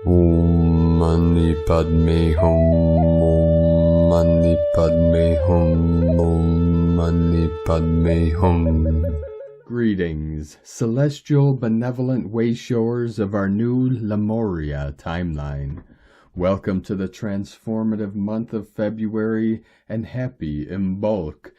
Om Mani Padme Hum, Om Mani Padme Hum, Om Mani Padme Hum. Greetings, celestial benevolent wayshowers of our new Lemuria timeline. Welcome to the transformative month of February and happy Imbolc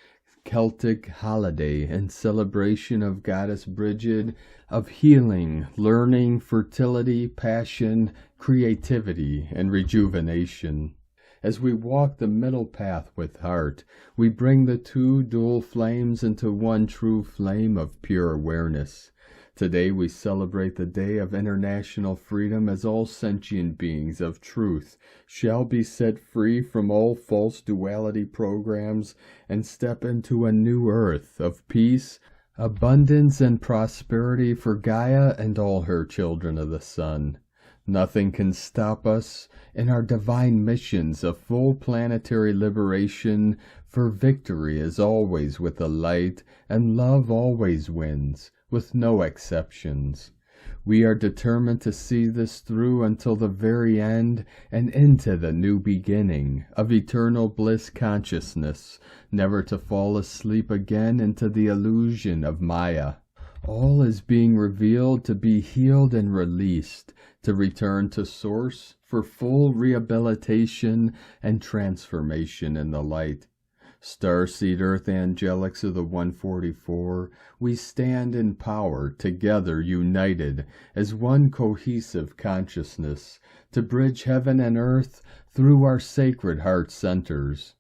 Celtic holiday in celebration of Goddess Bridgid, of healing, learning, fertility, passion, creativity, and rejuvenation. As we walk the middle path with heart, we bring the two dual flames into one true flame of pure awareness. Today we celebrate the Day of International Freedom, as all sentient beings of truth shall be set free from all false duality programs and step into a new earth of peace, abundance, and prosperity for Gaia and all her children of the sun. Nothing can stop us in our divine missions of full planetary liberation, for victory is always with the light, and love always wins, with no exceptions. We are determined to see this through until the very end and into the new beginning of eternal bliss consciousness, never to fall asleep again into the illusion of Maya. All is being revealed to be healed and released, to return to Source for full rehabilitation and transformation in the light. Starseed Earth Angelics of the 144, we stand in power, together united as one cohesive consciousness, to bridge heaven and earth through our sacred heart centers.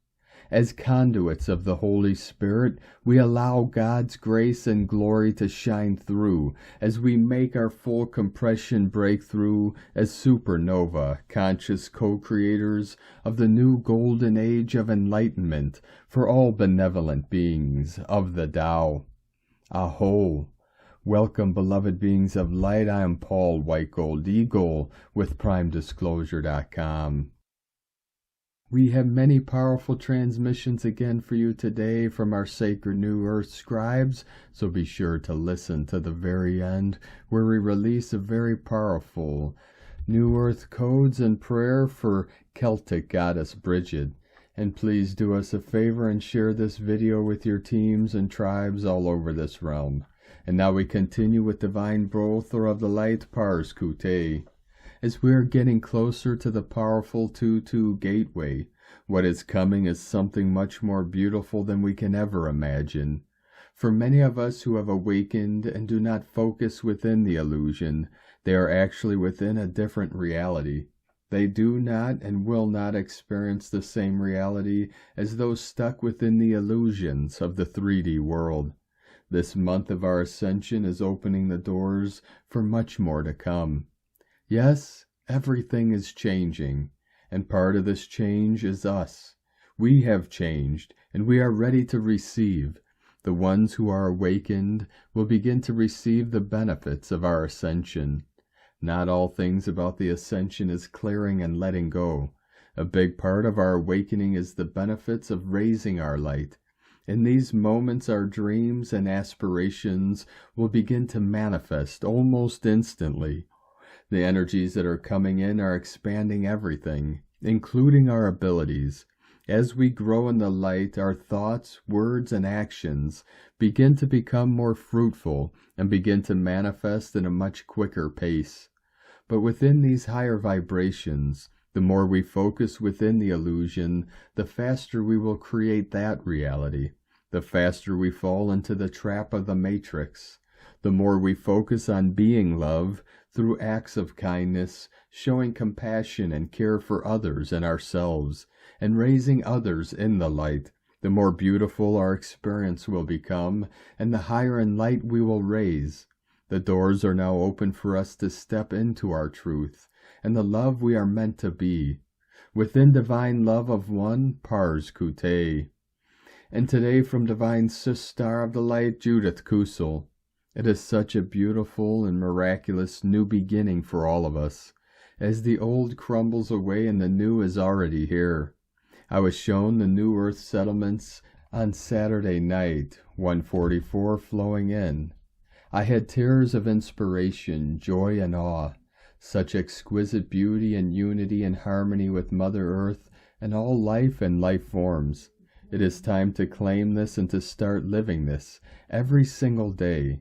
As conduits of the Holy Spirit, we allow God's grace and glory to shine through as we make our full compression breakthrough as supernova, conscious co-creators of the new golden age of enlightenment for all benevolent beings of the Tao. Aho! Welcome, beloved beings of light. I am Paul White Gold Eagle with PrimeDisclosure.com. We have many powerful transmissions again for you today from our sacred New Earth scribes, so be sure to listen to the very end, where we release a very powerful New Earth codes and prayer for Celtic goddess Bridgid. And please do us a favor and share this video with your teams and tribes all over this realm. And now we continue with Divine Brother of the Light, Pars Kute. As we are getting closer to the powerful 2-2 gateway, what is coming is something much more beautiful than we can ever imagine. For many of us who have awakened and do not focus within the illusion, they are actually within a different reality. They do not and will not experience the same reality as those stuck within the illusions of the 3D world. This month of our Ascension is opening the doors for much more to come. Yes, everything is changing, and part of this change is us. We have changed, and we are ready to receive. The ones who are awakened will begin to receive the benefits of our Ascension. Not all things about the Ascension is clearing and letting go. A big part of our awakening is the benefits of raising our light. In these moments, our dreams and aspirations will begin to manifest almost instantly. The energies that are coming in are expanding everything, including our abilities. As we grow in the light, our thoughts, words, and actions begin to become more fruitful and begin to manifest in a much quicker pace. But within these higher vibrations, the more we focus within the illusion, the faster we will create that reality. The faster we fall into the trap of the matrix. The more we focus on being love through acts of kindness, showing compassion and care for others and ourselves, and raising others in the light, the more beautiful our experience will become, and the higher in light we will raise. The doors are now open for us to step into our truth, and the love we are meant to be, within divine love of one, Pars Kute. And today from Divine Sister of the Light, Judith Kusel. It is such a beautiful and miraculous new beginning for all of us, as the old crumbles away and the new is already here. I was shown the new earth settlements on Saturday night, 144 flowing in. I had tears of inspiration, joy, and awe. such exquisite beauty and unity and harmony with Mother Earth and all life and life forms. It is time to claim this and to start living this every single day.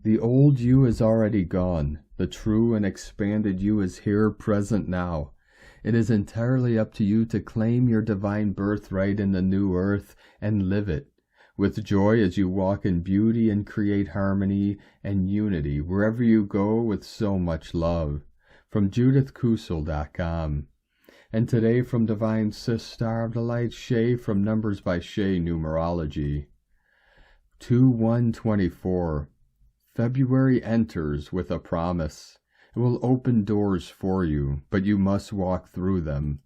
The old you is already gone. The true and expanded you is here, present now. It is entirely up to you to claim your divine birthright in the new earth and live it with joy as you walk in beauty and create harmony and unity wherever you go with so much love. From JudithKusel.com. And today from Divine Sis Star of the Light Shay from Numbers by Shay Numerology. 2/1/24. February enters with a promise. It will open doors for you, but you must walk through them.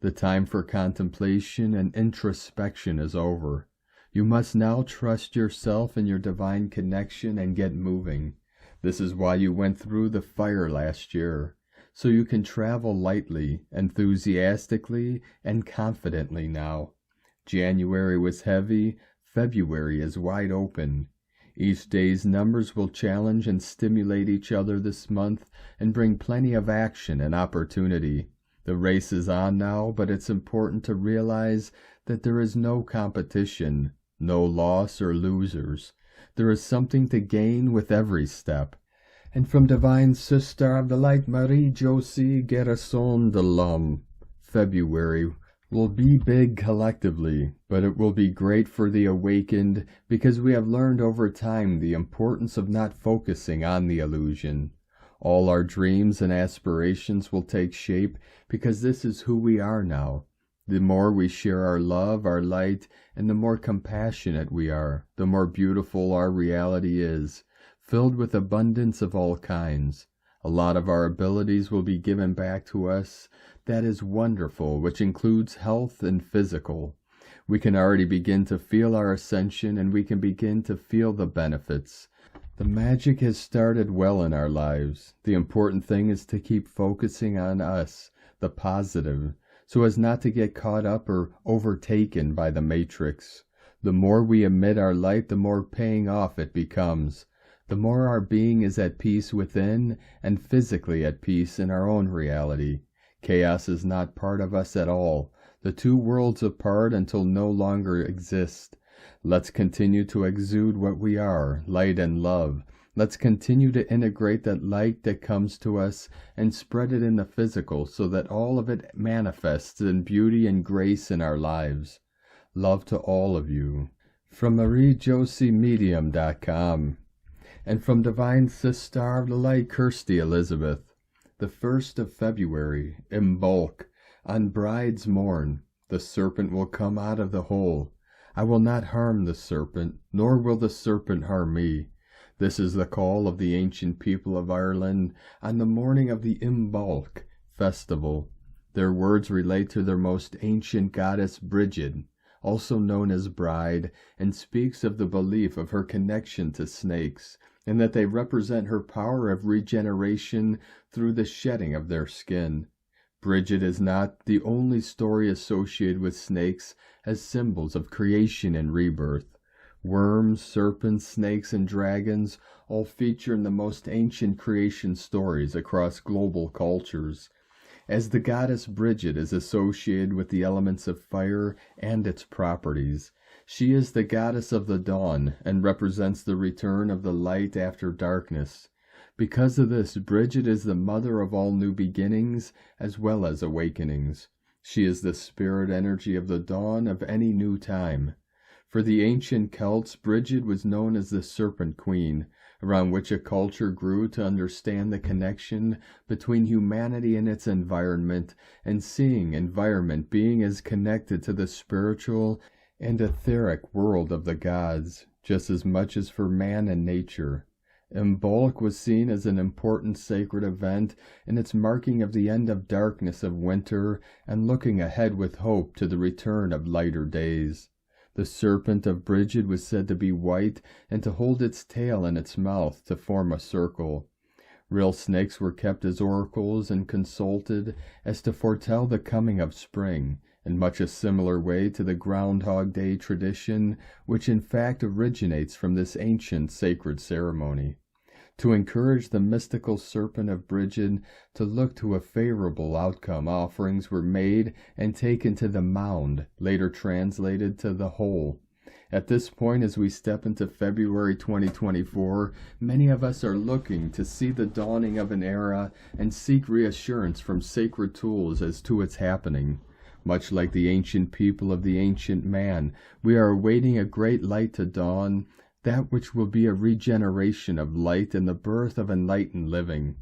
The time for contemplation and introspection is over. You must now trust yourself and your divine connection and get moving. This is why you went through the fire last year, so you can travel lightly, enthusiastically, and confidently now. January was heavy, February is wide open. Each day's numbers will challenge and stimulate each other this month and bring plenty of action and opportunity. The race is on now, but it's important to realize that there is no competition, no loss or losers. There is something to gain with every step. And from Divine Sister of the Light, Marie-Josie Garrison de l'Homme, February will be big collectively, but it will be great for the awakened because we have learned over time the importance of not focusing on the illusion. All our dreams and aspirations will take shape because this is who we are now. The more we share our love, our light, and the more compassionate we are, the more beautiful our reality is, filled with abundance of all kinds. A lot of our abilities will be given back to us. That is wonderful, which includes health and physical. We can already begin to feel our ascension, and we can begin to feel the benefits. The magic has started well in our lives. The important thing is to keep focusing on us, the positive, so as not to get caught up or overtaken by the matrix. The more we emit our light, the more paying off it becomes. The more our being is at peace within and physically at peace in our own reality. Chaos is not part of us at all. The two worlds apart until no longer exist. Let's continue to exude what we are, light and love. Let's continue to integrate that light that comes to us and spread it in the physical so that all of it manifests in beauty and grace in our lives. Love to all of you. From MarieJosieMedium.com. And from Divine Sister of the Light, Kirsty Elizabeth. The 1st of February, Imbolc. On bride's morn, the serpent will come out of the hole. I will not harm the serpent, nor will the serpent harm me. This is the call of the ancient people of Ireland on the morning of the Imbolc festival. Their words relate to their most ancient goddess Bridgid, also known as Bride, and speaks of the belief of her connection to snakes, and that they represent her power of regeneration through the shedding of their skin. Bridgid is not the only story associated with snakes as symbols of creation and rebirth. Worms, serpents, snakes, and dragons all feature in the most ancient creation stories across global cultures. As the goddess Bridgid is associated with the elements of fire and its properties, she is the goddess of the dawn and represents the return of the light after darkness. Because of this, Bridgid is the mother of all new beginnings as well as awakenings. She is the spirit energy of the dawn of any new time. For the ancient Celts, Bridgid was known as the Serpent Queen, around which a culture grew to understand the connection between humanity and its environment, and seeing environment being as connected to the spiritual and etheric world of the gods, just as much as for man and nature. Imbolc was seen as an important sacred event in its marking of the end of darkness of winter and looking ahead with hope to the return of lighter days. The serpent of Bridgid was said to be white and to hold its tail in its mouth to form a circle. Real snakes were kept as oracles and consulted as to foretell the coming of spring, in much a similar way to the Groundhog Day tradition, which in fact originates from this ancient sacred ceremony. To encourage the mystical serpent of Bridgid to look to a favorable outcome, offerings were made and taken to the mound, later translated to the hole. At this point, as we step into February 2024, many of us are looking to see the dawning of an era and seek reassurance from sacred tools as to its happening. Much like the ancient people of the ancient man, we are awaiting a great light to dawn, that which will be a regeneration of light and the birth of enlightened living.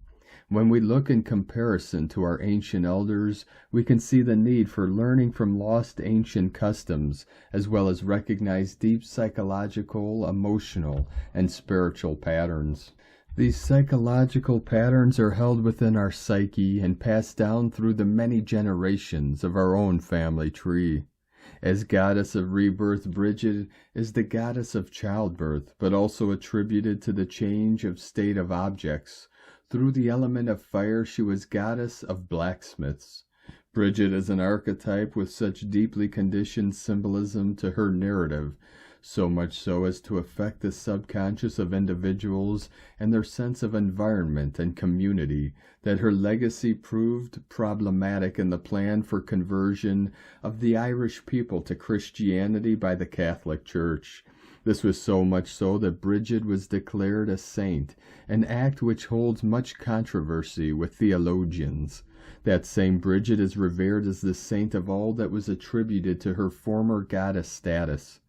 When we look in comparison to our ancient elders, we can see the need for learning from lost ancient customs, as well as recognize deep psychological, emotional, and spiritual patterns. These psychological patterns are held within our psyche and passed down through the many generations of our own family tree. As goddess of rebirth, Bridgid is the goddess of childbirth, but also attributed to the change of state of objects. Through the element of fire, she was goddess of blacksmiths. Bridgid is an archetype with such deeply conditioned symbolism to her narrative, so much so as to affect the subconscious of individuals and their sense of environment and community, that her legacy proved problematic in the plan for conversion of the Irish people to Christianity by the Catholic Church. This was so much so that Bridgid was declared a saint, an act which holds much controversy with theologians. That same Bridgid is revered as the saint of all that was attributed to her former goddess status.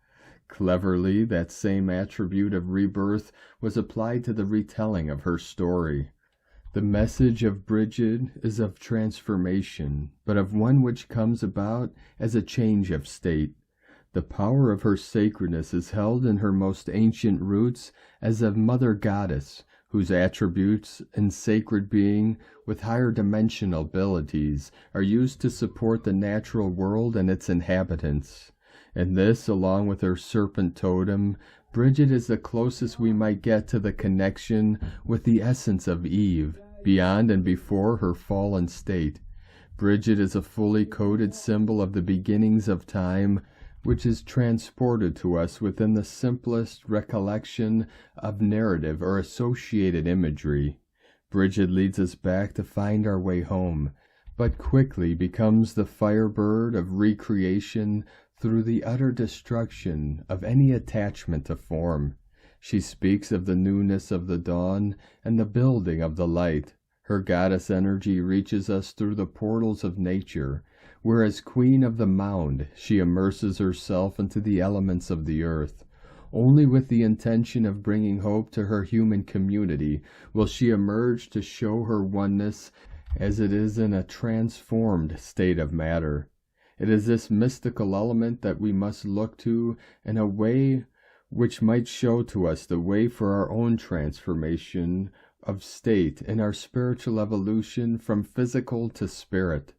Cleverly, that same attribute of rebirth was applied to the retelling of her story. The message of Bridgid is of transformation, but of one which comes about as a change of state. The power of her sacredness is held in her most ancient roots as of Mother Goddess, whose attributes and sacred being, with higher dimensional abilities, are used to support the natural world and its inhabitants. In this, along with her serpent totem, Bridgid is the closest we might get to the connection with the essence of Eve, beyond and before her fallen state. Bridgid is a fully coded symbol of the beginnings of time, which is transported to us within the simplest recollection of narrative or associated imagery. Bridgid leads us back to find our way home, but quickly becomes the firebird of recreation through the utter destruction of any attachment to form. She speaks of the newness of the dawn and the building of the light. Her goddess energy reaches us through the portals of nature, where as queen of the mound she immerses herself into the elements of the earth. Only with the intention of bringing hope to her human community will she emerge to show her oneness as it is in a transformed state of matter. It is this mystical element that we must look to in a way which might show to us the way for our own transformation of state in our spiritual evolution from physical to spirit.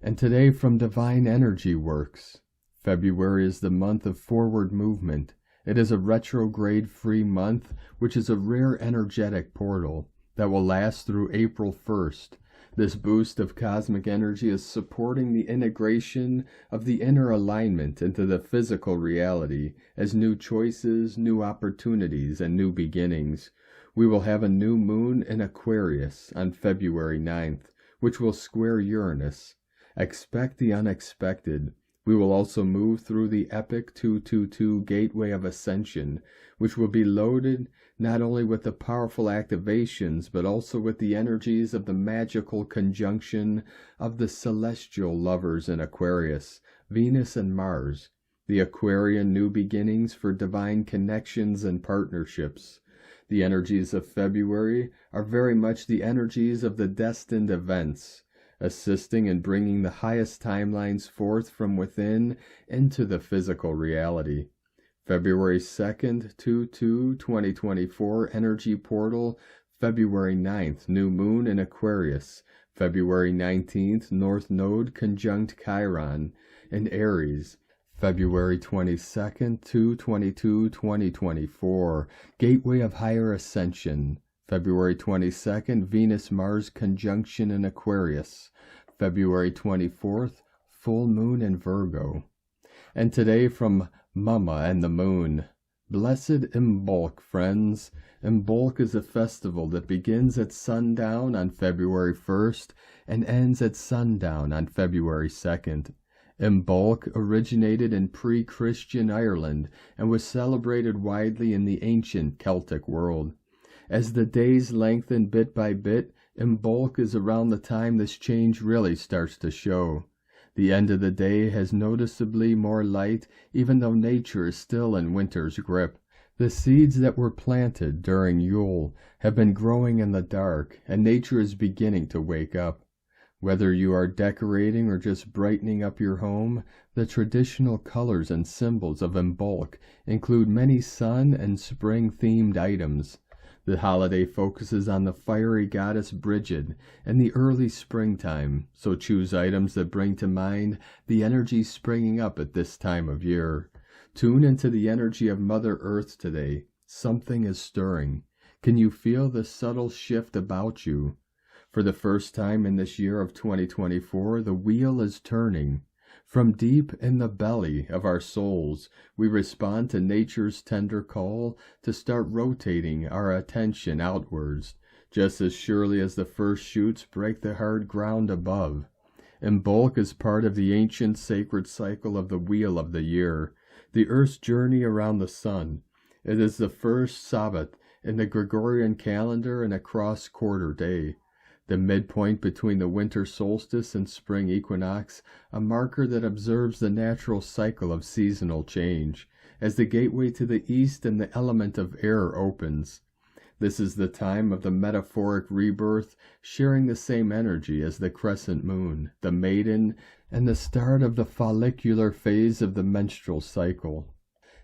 And today from divine energy works. February is the month of forward movement. It is a retrograde-free month, which is a rare energetic portal that will last through April 1st. This boost of cosmic energy is supporting the integration of the inner alignment into the physical reality as new choices, new opportunities, and new beginnings. We will have a new moon in Aquarius on February 9th, which will square Uranus. Expect the unexpected. We will also move through the epic 222 gateway of Ascension, which will be loaded not only with the powerful activations, but also with the energies of the magical conjunction of the celestial lovers in Aquarius, Venus and Mars, the Aquarian new beginnings for divine connections and partnerships. The energies of February are very much the energies of the destined events, assisting in bringing the highest timelines forth from within into the physical reality. February 2nd, 2024 energy portal, February 9th, new moon in Aquarius, February 19th, North Node conjunct Chiron in Aries, February 22nd, 2024, gateway of higher ascension, February 22nd, Venus-Mars conjunction in Aquarius, February 24th, full moon in Virgo. And today from Mama and the Moon, Blessed Imbolc, friends. Imbolc is a festival that begins at sundown on February 1st and ends at sundown on February 2nd. Imbolc originated in pre-Christian Ireland and was celebrated widely in the ancient Celtic world. As the days lengthen bit by bit, Imbolc is around the time this change really starts to show. The end of the day has noticeably more light, even though nature is still in winter's grip. The seeds that were planted during Yule have been growing in the dark, and nature is beginning to wake up. Whether you are decorating or just brightening up your home, the traditional colors and symbols of Imbolc include many sun and spring-themed items. The holiday focuses on the fiery goddess Bridgid and the early springtime, so choose items that bring to mind the energy springing up at this time of year. Tune into the energy of Mother Earth today. Something is stirring. Can you feel the subtle shift about you? For the first time in this year of 2024, the wheel is turning. From deep in the belly of our souls, we respond to nature's tender call to start rotating our attention outwards, just as surely as the first shoots break the hard ground above. Imbolc is part of the ancient sacred cycle of the wheel of the year, the Earth's journey around the sun. It is the first Sabbath in the Gregorian calendar and a cross-quarter day. The midpoint between the winter solstice and spring equinox, a marker that observes the natural cycle of seasonal change, as the gateway to the east and the element of air opens. This is the time of the metaphoric rebirth, sharing the same energy as the crescent moon, the maiden, and the start of the follicular phase of the menstrual cycle.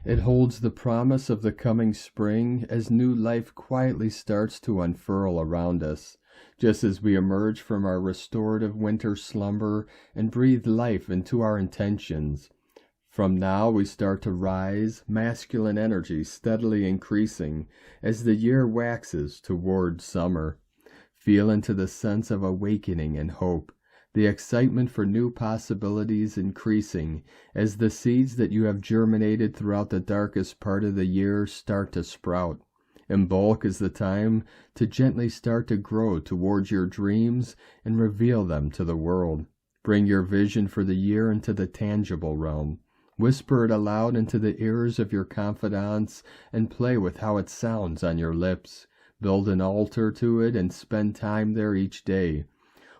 It holds the promise of the coming spring as new life quietly starts to unfurl around us, just as we emerge from our restorative winter slumber and breathe life into our intentions. From now we start to rise, masculine energy steadily increasing as the year waxes toward summer. Feel into the sense of awakening and hope, the excitement for new possibilities increasing as the seeds that you have germinated throughout the darkest part of the year start to sprout. Imbolc is the time to gently start to grow towards your dreams and reveal them to the world. Bring your vision for the year into the tangible realm. Whisper it aloud into the ears of your confidants and play with how it sounds on your lips. Build an altar to it and spend time there each day.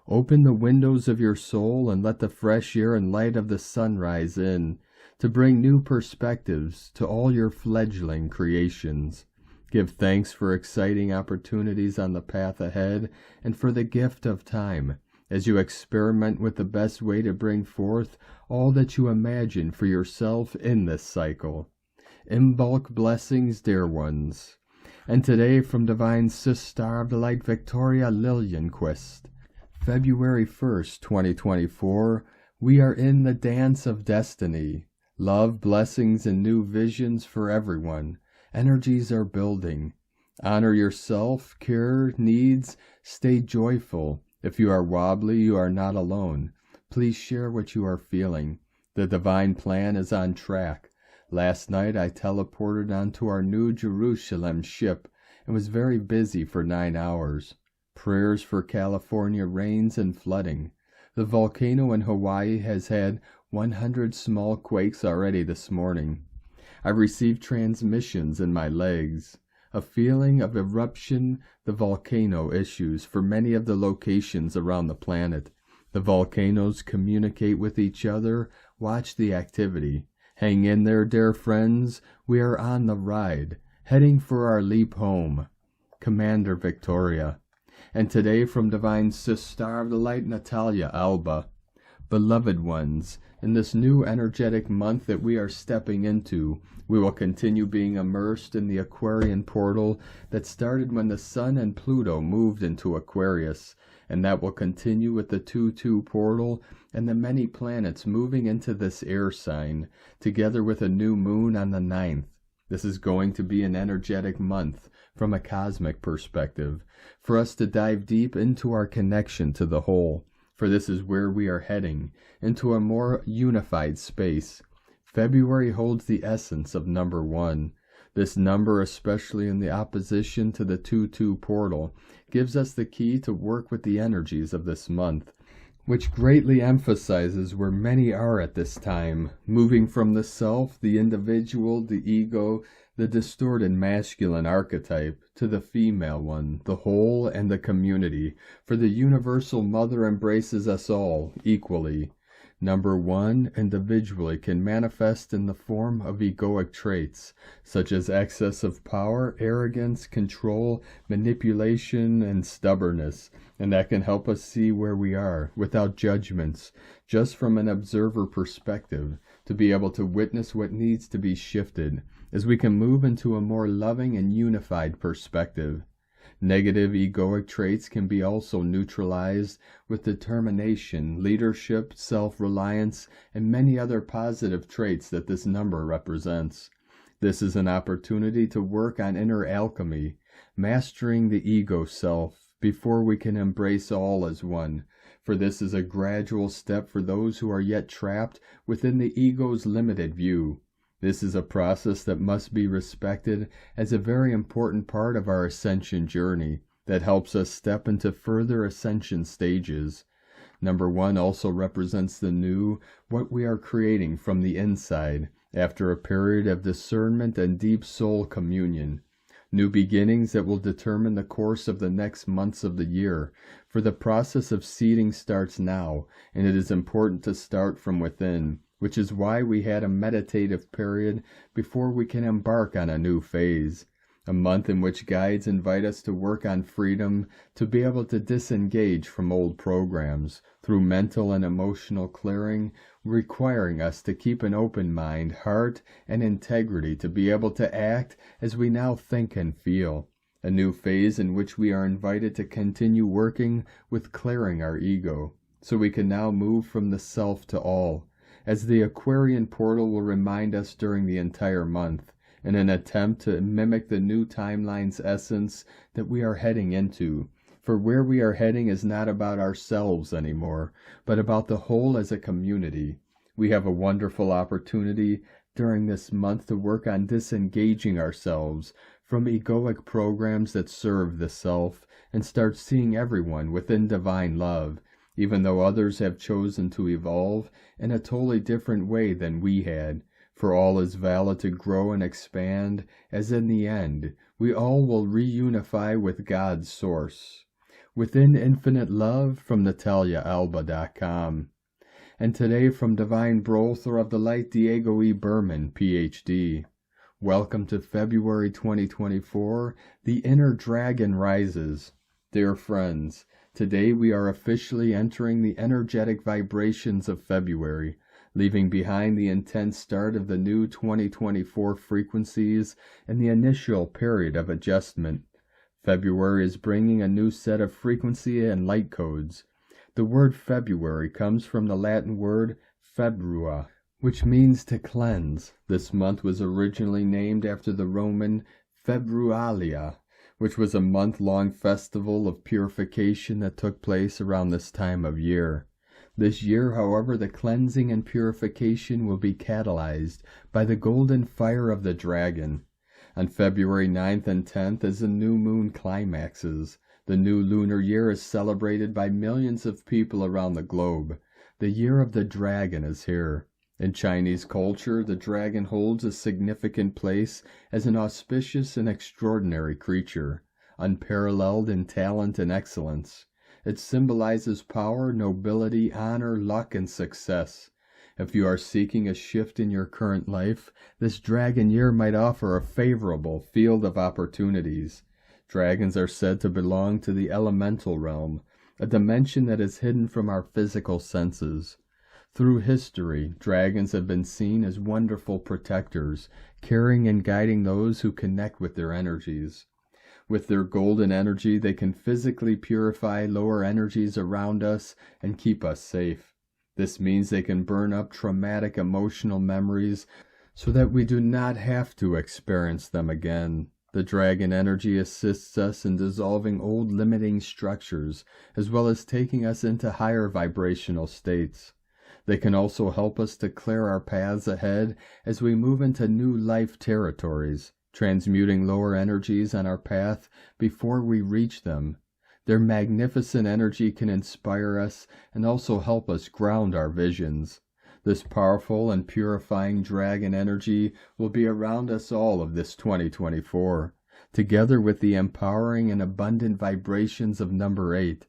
Open the windows of your soul and let the fresh air and light of the sunrise in, to bring new perspectives to all your fledgling creations. Give thanks for exciting opportunities on the path ahead and for the gift of time, as you experiment with the best way to bring forth all that you imagine for yourself in this cycle. Imbolc blessings, dear ones. And today from Divine Sister of the Light Victoria Lillianquist, February 1st, 2024, we are in the dance of destiny. Love, blessings, and new visions for everyone. Energies are building. Honor yourself, care, needs, stay joyful. If you are wobbly, you are not alone. Please share what you are feeling. The divine plan is on track. Last night I teleported onto our New Jerusalem ship and was very busy for 9 hours. Prayers for California rains and flooding. The volcano in Hawaii has had 100 small quakes already this morning. I received transmissions in my legs, a feeling of eruption, the volcano issues for many of the locations around the planet. The volcanoes communicate with each other. Watch the activity. Hang in there, dear friends. We are on the ride, heading for our leap home. Commander Victoria. And today from Divine Sister of the Light, Natalia Alba. Beloved ones, in this new energetic month that we are stepping into, we will continue being immersed in the Aquarian portal that started when the Sun and Pluto moved into Aquarius, and that will continue with the 2-2 portal and the many planets moving into this air sign, together with a new moon on the 9th. This is going to be an energetic month from a cosmic perspective, for us to dive deep into our connection to the whole, for this is where we are heading, into a more unified space. February holds the essence of number 1. This number, especially in the opposition to the 2-2 portal, gives us the key to work with the energies of this month, which greatly emphasizes where many are at this time, moving from the self, the individual, the ego, the distorted masculine archetype, to the female one, the whole, and the community, for the universal mother embraces us all equally. Number 1 individually can manifest in the form of egoic traits, such as excess of power, arrogance, control, manipulation, and stubbornness, and that can help us see where we are, without judgments, just from an observer perspective, to be able to witness what needs to be shifted, as we can move into a more loving and unified perspective. Negative egoic traits can be also neutralized with determination, leadership, self-reliance, and many other positive traits that this number represents. This is an opportunity to work on inner alchemy, mastering the ego self, before we can embrace all as one, for this is a gradual step for those who are yet trapped within the ego's limited view. This is a process that must be respected as a very important part of our ascension journey that helps us step into further ascension stages. Number 1 also represents the new, what we are creating from the inside, after a period of discernment and deep soul communion. New beginnings that will determine the course of the next months of the year, for the process of seeding starts now, and it is important to start from within, which is why we had a meditative period before we can embark on a new phase. A month in which guides invite us to work on freedom, to be able to disengage from old programs, through mental and emotional clearing, requiring us to keep an open mind, heart, and integrity to be able to act as we now think and feel. A new phase in which we are invited to continue working with clearing our ego, so we can now move from the self to all, as the Aquarian portal will remind us during the entire month, in an attempt to mimic the new timeline's essence that we are heading into. For where we are heading is not about ourselves anymore, but about the whole as a community. We have a wonderful opportunity during this month to work on disengaging ourselves from egoic programs that serve the self, and start seeing everyone within divine love, even though others have chosen to evolve in a totally different way than we had. For all is valid to grow and expand, as in the end, we all will reunify with God's source. Within infinite love, from NataliaAlba.com. And today from Divine Brother of the Light, Diego E. Berman, Ph.D. Welcome to February 2024, The Inner Dragon Rises. Dear friends, today we are officially entering the energetic vibrations of February, leaving behind the intense start of the new 2024 frequencies and the initial period of adjustment. February is bringing a new set of frequency and light codes. The word February comes from the Latin word februa, which means to cleanse. This month was originally named after the Roman Februalia, which was a month-long festival of purification that took place around this time of year. This year, however, the cleansing and purification will be catalyzed by the golden fire of the dragon. On February 9th and 10th, as the new moon climaxes, the new lunar year is celebrated by millions of people around the globe. The year of the dragon is here. In Chinese culture, the dragon holds a significant place as an auspicious and extraordinary creature, unparalleled in talent and excellence. It symbolizes power, nobility, honor, luck, and success. If you are seeking a shift in your current life, this dragon year might offer a favorable field of opportunities. Dragons are said to belong to the elemental realm, a dimension that is hidden from our physical senses. Through history, dragons have been seen as wonderful protectors, caring and guiding those who connect with their energies. With their golden energy, they can physically purify lower energies around us and keep us safe. This means they can burn up traumatic emotional memories so that we do not have to experience them again. The dragon energy assists us in dissolving old limiting structures, as well as taking us into higher vibrational states. They can also help us to clear our paths ahead as we move into new life territories. transmuting lower energies on our path before we reach them. Their magnificent energy can inspire us and also help us ground our visions. This powerful and purifying dragon energy will be around us all of this 2024, together with the empowering and abundant vibrations of number 8.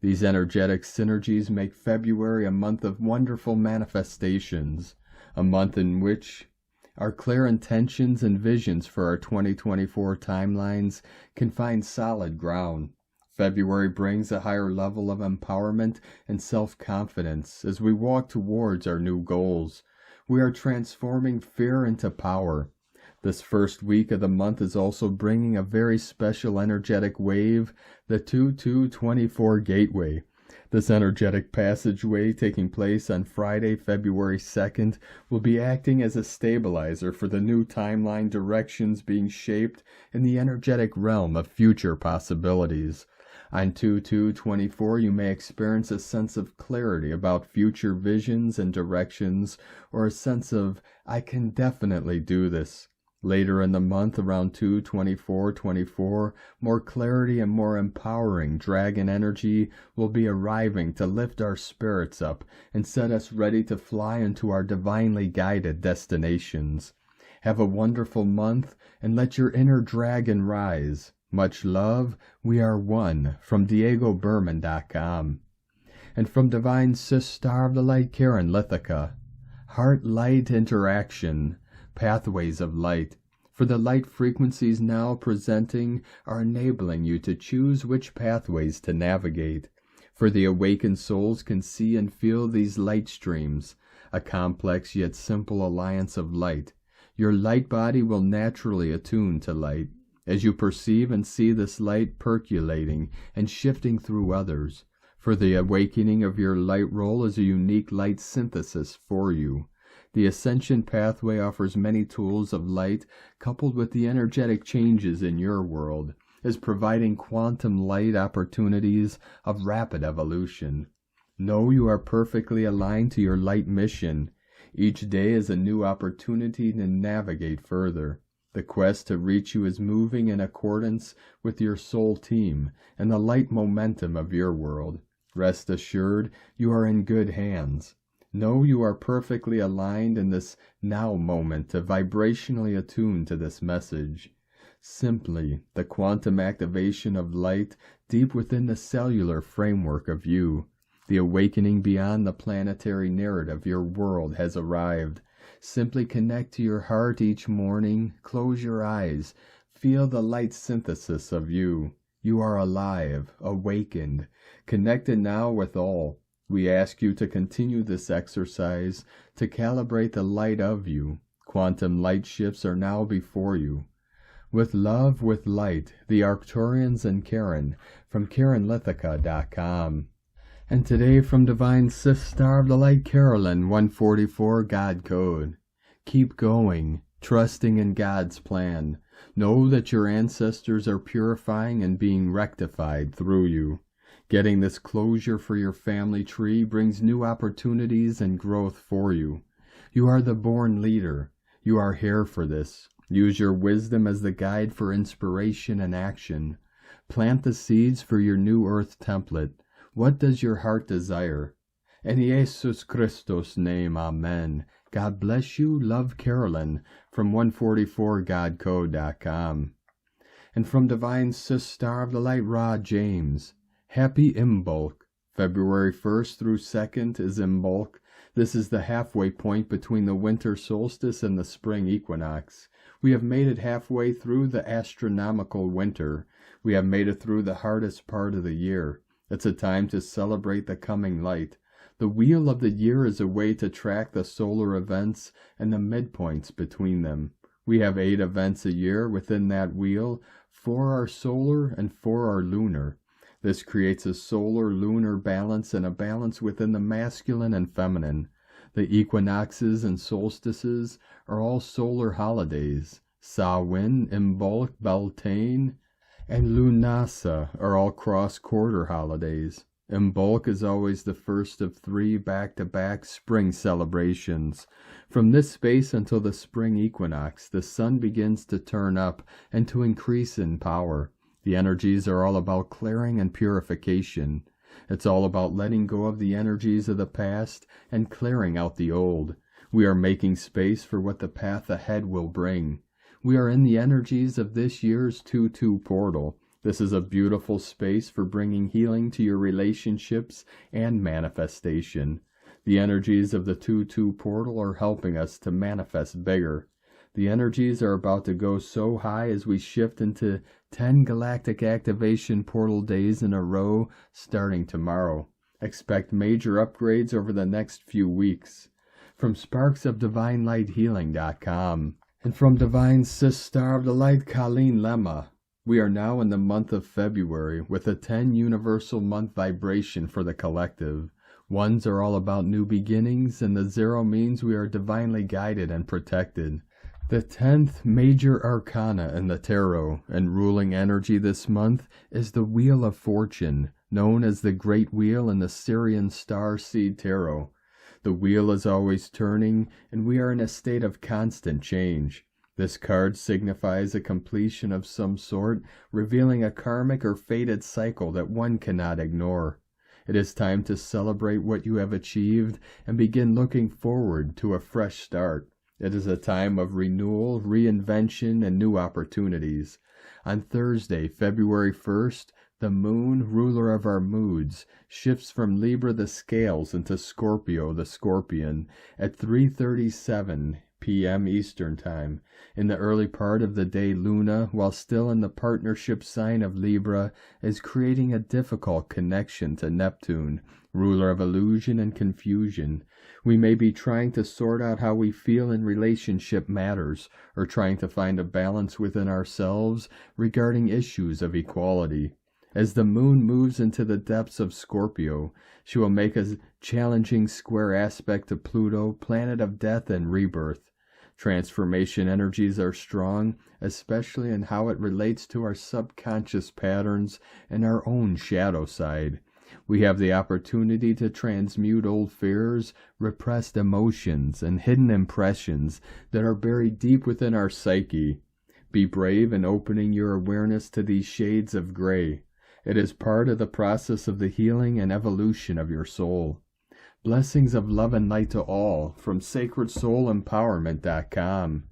These energetic synergies make February a month of wonderful manifestations, a month in which our clear intentions and visions for our 2024 timelines can find solid ground. February brings a higher level of empowerment and self-confidence as we walk towards our new goals. We are transforming fear into power. This first week of the month is also bringing a very special energetic wave, the 2224 Gateway. This energetic passageway, taking place on Friday, February 2nd, will be acting as a stabilizer for the new timeline directions being shaped in the energetic realm of future possibilities. On 2224, you may experience a sense of clarity about future visions and directions, or a sense of, I can definitely do this. Later in the month, around 2/24/24, more clarity and more empowering dragon energy will be arriving to lift our spirits up and set us ready to fly into our divinely guided destinations. Have a wonderful month and let your inner dragon rise. Much love. We are one. From DiegoBerman.com. And from Divine Sis Star of the Light Karen Lithica. Heart-light interaction. Pathways of light. For the light frequencies now presenting are enabling you to choose which pathways to navigate. For the awakened souls can see and feel these light streams, a complex yet simple alliance of light. Your light body will naturally attune to light, as you perceive and see this light percolating and shifting through others. For the awakening of your light role is a unique light synthesis for you. The Ascension pathway offers many tools of light coupled with the energetic changes in your world, as providing quantum light opportunities of rapid evolution. Know you are perfectly aligned to your light mission. Each day is a new opportunity to navigate further. The quest to reach you is moving in accordance with your soul team and the light momentum of your world. Rest assured, you are in good hands. Know you are perfectly aligned in this now moment to vibrationally attune to this message. Simply, the quantum activation of light deep within the cellular framework of you. The awakening beyond the planetary narrative your world has arrived. Simply connect to your heart each morning, close your eyes, feel the light synthesis of you. You are alive, awakened, connected now with all. We ask you to continue this exercise to calibrate the light of you. Quantum light shifts are now before you. With love, with light, the Arcturians and Karen from KarenLithica.com. And today from Divine Sis Star of the Light Carolyn 144 God Code. Keep going, trusting in God's plan. Know that your ancestors are purifying and being rectified through you. Getting this closure for your family tree brings new opportunities and growth for you. You are the born leader. You are here for this. Use your wisdom as the guide for inspiration and action. Plant the seeds for your new earth template. What does your heart desire? In Jesus Christos' name, amen. God bless you. Love, Carolyn, from 144godcode.com. And from Divine Sis Star of the Light, Ra James. Happy Imbolc. February 1st through 2nd is Imbolc. This is the halfway point between the winter solstice and the spring equinox. We have made it halfway through the astronomical winter. We have made it through the hardest part of the year. It's a time to celebrate the coming light. The wheel of the year is a way to track the solar events and the midpoints between them. We have 8 events a year within that wheel. 4 are solar and 4 are lunar. This creates a solar-lunar balance and a balance within the masculine and feminine. The equinoxes and solstices are all solar holidays. Samhain, Imbolc, Beltane, and Lunasa are all cross-quarter holidays. Imbolc is always the first of 3 back-to-back spring celebrations. From this space until the spring equinox, the sun begins to turn up and to increase in power. The energies are all about clearing and purification. It's all about letting go of the energies of the past and clearing out the old. We are making space for what the path ahead will bring. We are in the energies of this year's 2-2 portal. This is a beautiful space for bringing healing to your relationships and manifestation. The energies of the 2-2 portal are helping us to manifest bigger. The energies are about to go so high as we shift into 10 galactic activation portal days in a row starting tomorrow. Expect major upgrades over the next few weeks. From sparksofdivinelighealing.com and from Divine Sis Star of the Light Colleen Lemma, we are now in the month of February with a 10 universal month vibration for the collective. Ones are all about new beginnings, and the 0 means we are divinely guided and protected. The 10th major arcana in the tarot and ruling energy this month is the Wheel of Fortune, known as the Great Wheel in the Syrian Star Seed Tarot. The wheel is always turning, and we are in a state of constant change. This card signifies a completion of some sort, revealing a karmic or fated cycle that one cannot ignore. It is time to celebrate what you have achieved and begin looking forward to a fresh start. It is a time of renewal, reinvention, and new opportunities. On Thursday, February 1st, the moon, ruler of our moods, shifts from Libra the Scales into Scorpio the Scorpion at 3:37 p.m. Eastern Time. In the early part of the day, Luna, while still in the partnership sign of Libra, is creating a difficult connection to Neptune, ruler of illusion and confusion. We may be trying to sort out how we feel in relationship matters, or trying to find a balance within ourselves regarding issues of equality. As the moon moves into the depths of Scorpio, she will make a challenging square aspect to Pluto, planet of death and rebirth. Transformation energies are strong, especially in how it relates to our subconscious patterns and our own shadow side. We have the opportunity to transmute old fears, repressed emotions, and hidden impressions that are buried deep within our psyche. Be brave in opening your awareness to these shades of gray. It is part of the process of the healing and evolution of your soul. Blessings of love and light to all from sacredsoulempowerment.com.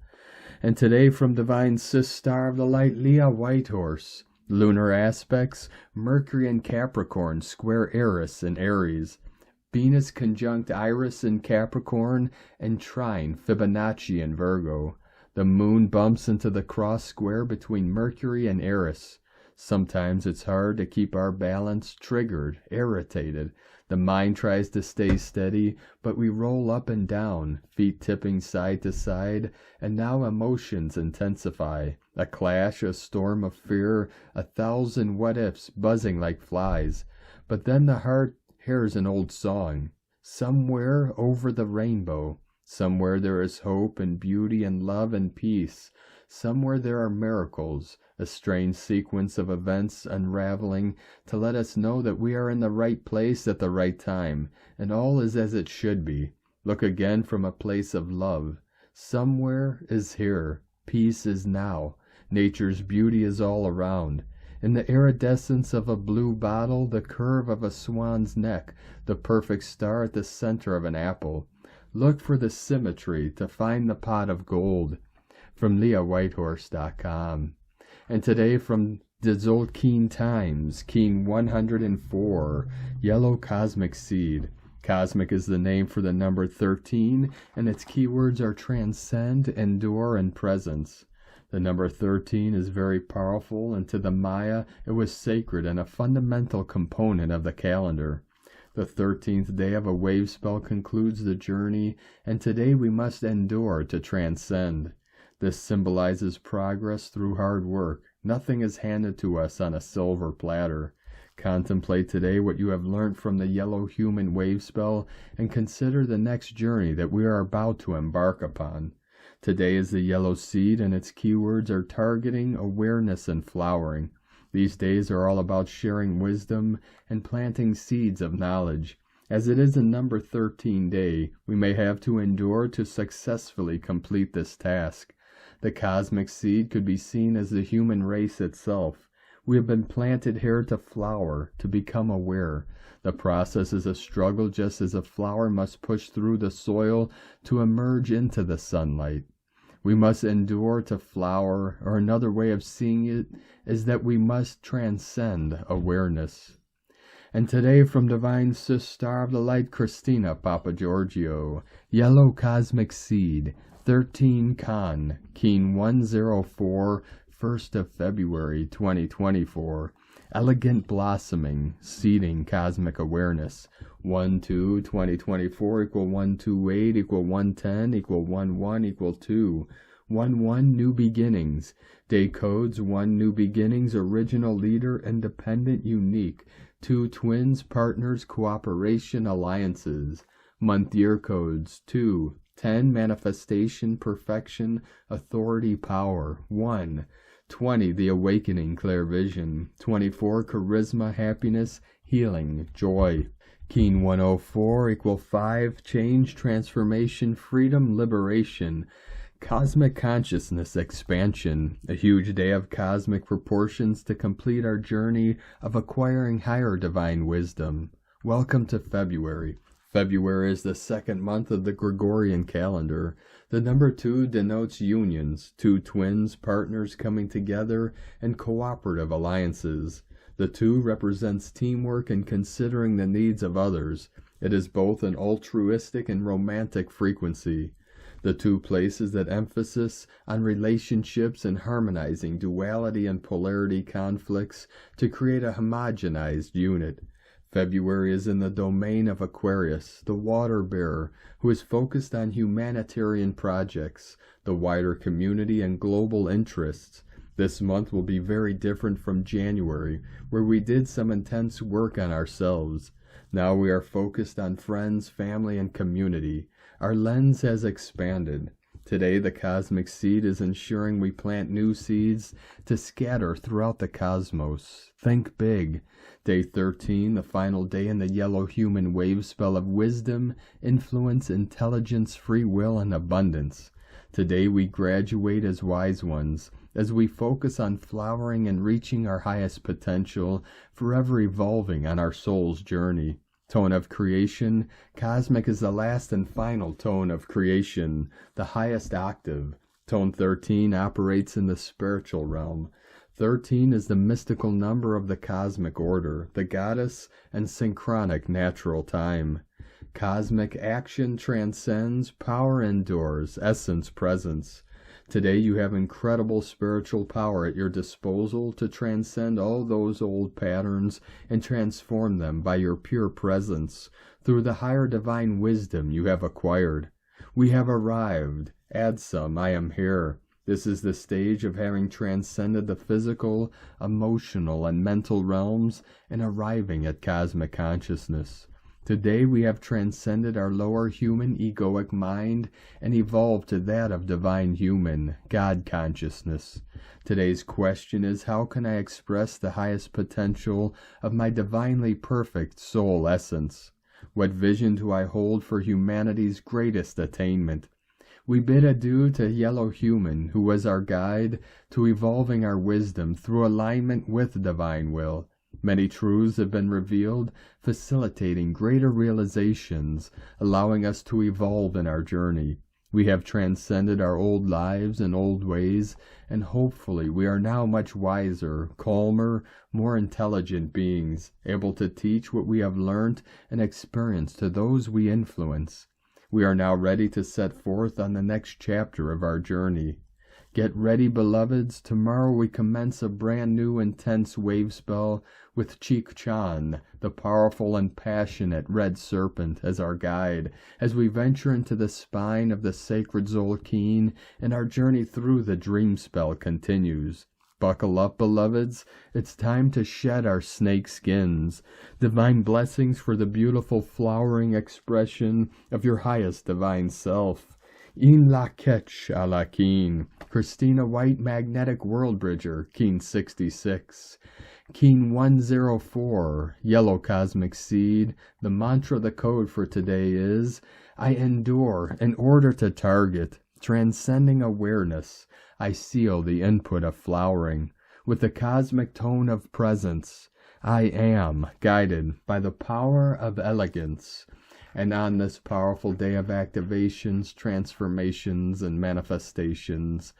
And today from Divine Sis Star of the Light, Leah Whitehorse. Lunar aspects, Mercury in Capricorn, square Eris in Aries. Venus conjunct Iris in Capricorn, and trine Fibonacci in Virgo. The moon bumps into the cross square between Mercury and Eris. Sometimes it's hard to keep our balance, triggered, irritated. The mind tries to stay steady, but we roll up and down, feet tipping side to side, and now emotions intensify. A clash, a storm of fear, 1,000 what-ifs buzzing like flies. But then the heart hears an old song. Somewhere over the rainbow, somewhere there is hope and beauty and love and peace. Somewhere there are miracles, a strange sequence of events unraveling to let us know that we are in the right place at the right time, and all is as it should be. Look again from a place of love. Somewhere is here. Peace is now. Nature's beauty is all around. In the iridescence of a blue bottle, the curve of a swan's neck, the perfect star at the center of an apple. Look for the symmetry to find the pot of gold. From LeahWhitehorse.com. And today from the Tzolk'in Times, King 104, Yellow Cosmic Seed. Cosmic is the name for the number 13, and its keywords are transcend, endure, and presence. The number 13 is very powerful, and to the Maya, it was sacred and a fundamental component of the calendar. The 13th day of a wave spell concludes the journey, and today we must endure to transcend. This symbolizes progress through hard work. Nothing is handed to us on a silver platter. Contemplate today what you have learned from the yellow human wave spell and consider the next journey that we are about to embark upon. Today is the yellow seed, and its keywords are targeting, awareness, and flowering. These days are all about sharing wisdom and planting seeds of knowledge. As it is a number 13 day, we may have to endure to successfully complete this task. The cosmic seed could be seen as the human race itself. We have been planted here to flower, to become aware. The process is a struggle, just as a flower must push through the soil to emerge into the sunlight. We must endure to flower, or another way of seeing it is that we must transcend awareness. And today, from Divine Sister of the Light Christina Papa Giorgio, Yellow Cosmic Seed, 13 Con, Keen 104, 1st of February 2024. Elegant Blossoming, Seeding Cosmic Awareness. 1-2-2024 equal 128 equal 110 equal 11 equal 2. 1-1 New Beginnings. Day codes 1 New Beginnings, Original Leader, Independent, Unique. 2 Twins, Partners, Cooperation, Alliances. Month-year codes 2 10 Manifestation, Perfection, Authority, Power. 1 20 The Awakening, Clear Vision. 24 Charisma, Happiness, Healing, Joy. Keen 104 equal 5 Change, Transformation, Freedom, Liberation. Cosmic Consciousness Expansion, a huge day of cosmic proportions to complete our journey of acquiring higher divine wisdom. Welcome to February. February is the second month of the Gregorian calendar. The number 2 denotes unions, 2 twins, partners coming together, and cooperative alliances. The 2 represents teamwork and considering the needs of others. It is both an altruistic and romantic frequency. The 2 places that emphasis on relationships and harmonizing duality and polarity conflicts to create a homogenized unit. February is in the domain of Aquarius, the water bearer, who is focused on humanitarian projects, the wider community, and global interests. This month will be very different from January, where we did some intense work on ourselves. Now we are focused on friends, family, and community. Our lens has expanded. Today, the cosmic seed is ensuring we plant new seeds to scatter throughout the cosmos. Think big. Day 13, the final day in the yellow human wave spell of wisdom, influence, intelligence, free will, and abundance. Today, we graduate as wise ones, as we focus on flowering and reaching our highest potential, forever evolving on our soul's journey. Tone of creation. Cosmic is the last and final tone of creation, the highest octave. Tone 13 operates in the spiritual realm. 13 is the mystical number of the cosmic order, the goddess, and synchronic natural time. Cosmic action transcends, power endures, essence presence. Today you have incredible spiritual power at your disposal to transcend all those old patterns and transform them by your pure presence through the higher divine wisdom you have acquired. We have arrived. Add some, I am here. This is the stage of having transcended the physical, emotional, and mental realms and arriving at cosmic consciousness. Today we have transcended our lower human egoic mind and evolved to that of divine human, God consciousness. Today's question is, how can I express the highest potential of my divinely perfect soul essence? What vision do I hold for humanity's greatest attainment? We bid adieu to yellow human, who was our guide to evolving our wisdom through alignment with divine will. Many truths have been revealed, facilitating greater realizations, allowing us to evolve in our journey. We have transcended our old lives and old ways, and hopefully we are now much wiser, calmer, more intelligent beings, able to teach what we have learnt and experienced to those we influence. We are now ready to set forth on the next chapter of our journey. Get ready, beloveds. Tomorrow we commence a brand new intense wave spell with Cheek Chan, the powerful and passionate red serpent, as our guide, as we venture into the spine of the sacred Zolkeen, and our journey through the dream spell continues. Buckle up, beloveds. It's time to shed our snake skins. Divine blessings for the beautiful flowering expression of your highest divine self. In la ketch alakin. Christina White, Magnetic World Bridger, Keen 66. Keen 104, Yellow Cosmic Seed. The mantra, the code for today is, I endure in order to target, transcending awareness. I seal the input of flowering with the cosmic tone of presence. I am guided by the power of elegance. And on this powerful day of activations, transformations, and manifestations,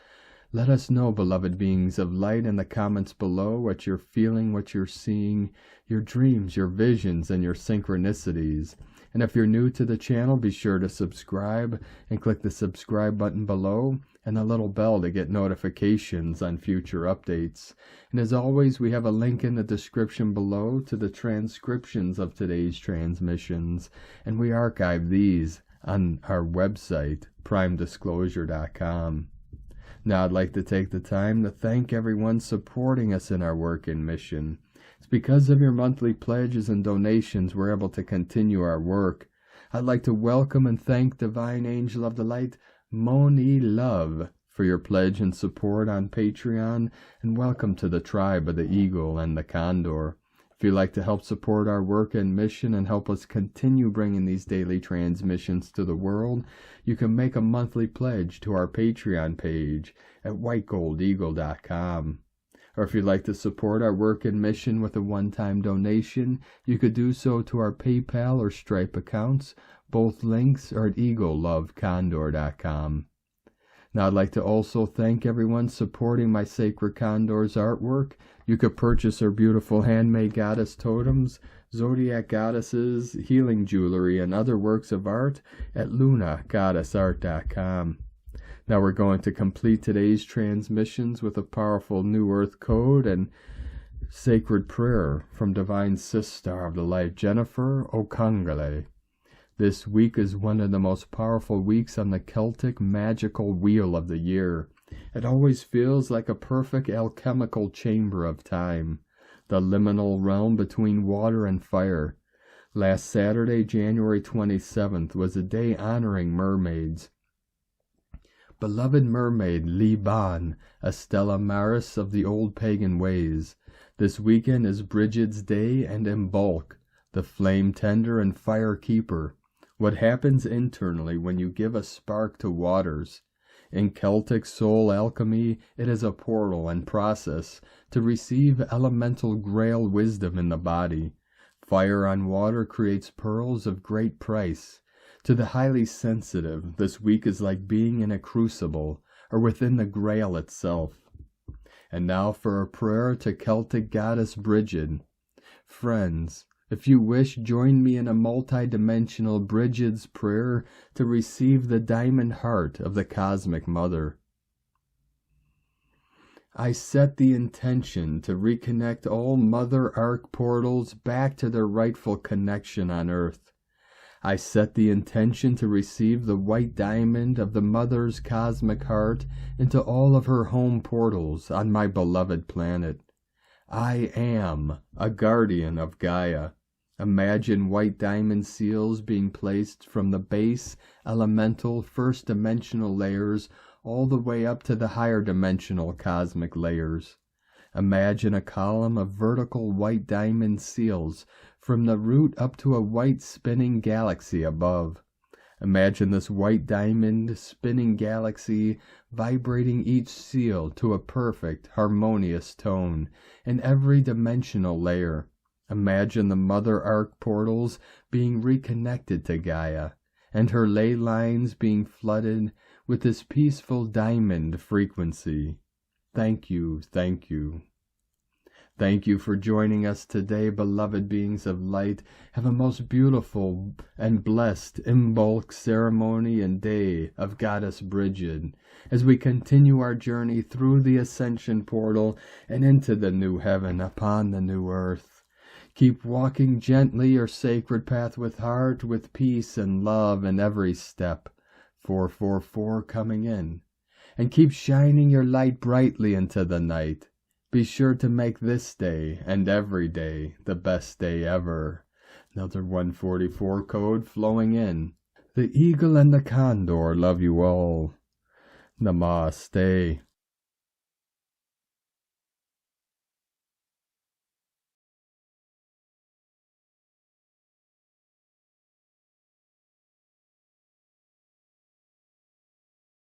let us know, beloved beings of light, in the comments below what you're feeling, what you're seeing, your dreams, your visions, and your synchronicities. And if you're new to the channel, be sure to subscribe and click the subscribe button below and the little bell to get notifications on future updates. And as always, we have a link in the description below to the transcriptions of today's transmissions, and we archive these on our website, primedisclosure.com. Now I'd like to take the time to thank everyone supporting us in our work and mission. It's because of your monthly pledges and donations we're able to continue our work. I'd like to welcome and thank Divine Angel of the Light, Mon-i-Love, for your pledge and support on Patreon, and welcome to the tribe of the Eagle and the Condor. If you'd like to help support our work and mission and help us continue bringing these daily transmissions to the world, you can make a monthly pledge to our Patreon page at whitegoldeagle.com. Or if you'd like to support our work and mission with a one-time donation, you could do so to our PayPal or Stripe accounts. Both links are at eaglelovecondor.com. Now I'd like to also thank everyone supporting my Sacred Condor's artwork. You could purchase our beautiful handmade goddess totems, zodiac goddesses, healing jewelry, and other works of art at lunagoddessart.com. Now we're going to complete today's transmissions with a powerful New Earth code and sacred prayer from Divine Sister of the Light, Jennifer Okangale. This week is one of the most powerful weeks on the Celtic magical wheel of the year. It always feels like a perfect alchemical chamber of time, the liminal realm between water and fire. Last Saturday, January 27th, was a day honoring mermaids. Beloved mermaid Liban, a Stella Maris of the old pagan ways. This weekend is Bridgid's Day and Imbolc, the flame tender and fire keeper. What happens internally when you give a spark to waters? In Celtic soul alchemy, it is a portal and process to receive elemental grail wisdom in the body. Fire on water creates pearls of great price. To the highly sensitive, this week is like being in a crucible, or within the grail itself. And now for a prayer to Celtic goddess Bridgid. Friends, if you wish, join me in a multi-dimensional Bridgid's prayer to receive the diamond heart of the Cosmic Mother. I set the intention to reconnect all Mother Arc portals back to their rightful connection on Earth. I set the intention to receive the white diamond of the Mother's cosmic heart into all of her home portals on my beloved planet. I am a guardian of Gaia. Imagine white diamond seals being placed from the base, elemental, first dimensional layers all the way up to the higher dimensional cosmic layers. Imagine a column of vertical white diamond seals from the root up to a white spinning galaxy above. Imagine this white diamond spinning galaxy vibrating each seal to a perfect, harmonious tone in every dimensional layer. Imagine the Mother Arc portals being reconnected to Gaia, and her ley lines being flooded with this peaceful diamond frequency. Thank you, thank you. Thank you for joining us today, beloved beings of light. Have a most beautiful and blessed Imbolc ceremony and day of Goddess Bridgid as we continue our journey through the Ascension portal and into the new heaven upon the new earth. Keep walking gently your sacred path with heart, with peace and love in every step. 444 coming in. And keep shining your light brightly into the night. Be sure to make this day and every day the best day ever. Another 144 code flowing in. The Eagle and the Condor love you all. Namaste.